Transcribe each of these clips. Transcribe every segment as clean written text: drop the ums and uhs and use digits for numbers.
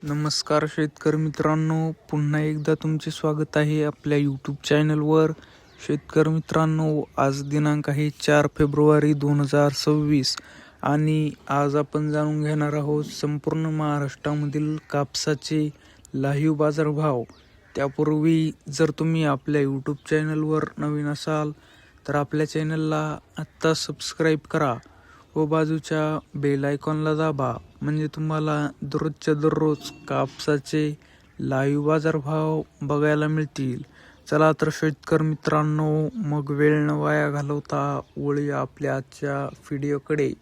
नमस्कार शेतकरी मित्रांनो, पुन्हा एकदा तुमचे स्वागत आहे आपल्या यूट्यूब चॅनलवर. शेतकरी मित्रांनो, आज दिनांक आहे 4 फेब्रुवारी 2026 आणि आज आपण जाणून घेणार आहोत संपूर्ण महाराष्ट्रामधील कापसाचे लाईव्ह बाजारभाव. त्यापूर्वी जर तुम्ही आपल्या यूट्यूब चॅनलवर नवीन असाल तर आपल्या चॅनलला आत्ता सबस्क्राईब करा व बाजूच्या बेल आयकॉनला दाबा, म्हणजे तुम्हाला दररोजच्या दररोज कापसाचे लाईव्ह बाजारभाव बघायला मिळतील. चला तर शेतकरी मित्रांनो, मग वेळ न वाया घालवता वळूया आपल्या आजच्या व्हिडिओकडे.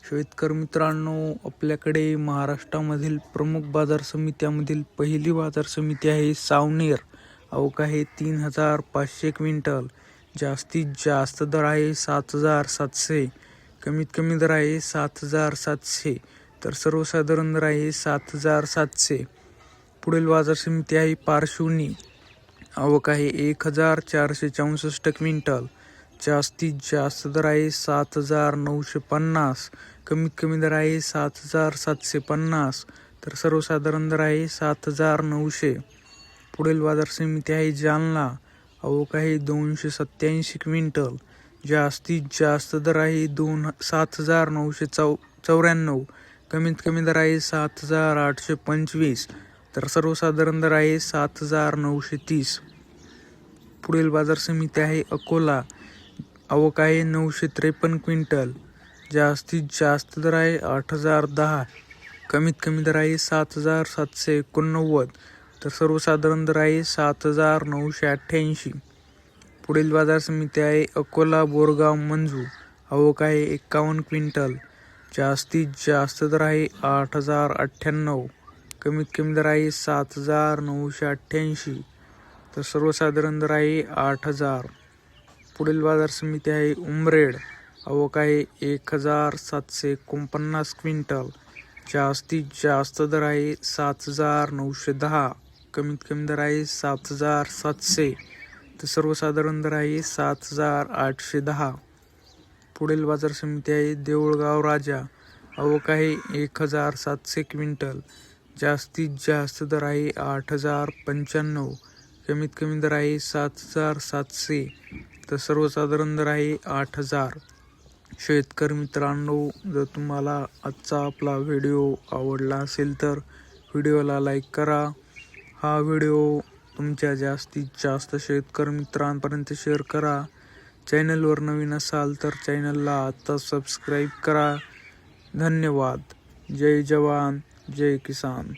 शेतकरी मित्रांनो, आपल्याकडे महाराष्ट्रामधील प्रमुख बाजार समित्यामधील पहिली बाजार समिती आहे सावनेर. आवक आहे 3,500 क्विंटल. जास्तीत जास्त दर आहे 7,700. कमीत कमी दर आहे 7,700, तर सर्वसाधारण दर आहे 7,700. पुढील बाजार समिती आहे पारशिवनी. आवक आहे 1,464 क्विंटल. जास्तीत जास्त दर आहे 7,950. कमीत कमी दर आहे 7,750, तर सर्वसाधारण दर आहे 7,900. पुढील बाजार समिती आहे जालना. आवक आहे 287 क्विंटल. जास्तीत जास्त दर आहे 7,994. कमीत कमी दर आहे 7,825, तर सर्वसाधारण दर आहे 7,930. पुढील बाजार समिती आहे अकोला. आवक आहे 953 क्विंटल. जास्तीत जास्त दर आहे 8,010. कमीत कमी दर आहे 7,789, तर सर्वसाधारण दर आहे 7,988. पुढील बाजार समिती आहे अकोला बोरगाव मंजू. आवक आहे 51 क्विंटल. जास्तीत जास्त दर आहे 8,098. कमीत कमी दर आहे 7,988, तर सर्वसाधारण दर आहे 8,000. पुढील बाजार समिती आहे उमरेड. आवक आहे 1,749 क्विंटल. जास्तीत जास्त दर आहे 7,910. कमीत कमी दर आहे 7,700, तर सर्वसाधारण दर आहे 7,810. पुढील बाजार समिती आहे देऊळगाव राजा. आवक आहे 1,700 क्विंटल. जास्तीत जास्त दर आहे 8,095. कमीत कमी दर आहे 7,700, तर सर्वसाधारण दर आहे 8,000. शेतकरी मित्रांनो, जर तुम्हाला आजचा आपला व्हिडिओ आवडला असेल तर व्हिडिओला लाईक करा. हा व्हिडिओ तुमच्या जास्तीत जास्त शेतकरी मित्रांपर्यंत शेअर करा. चॅनलवर नवीन असाल तर चॅनलला आता सबस्क्राईब करा. धन्यवाद. जय जवान, जय किसान.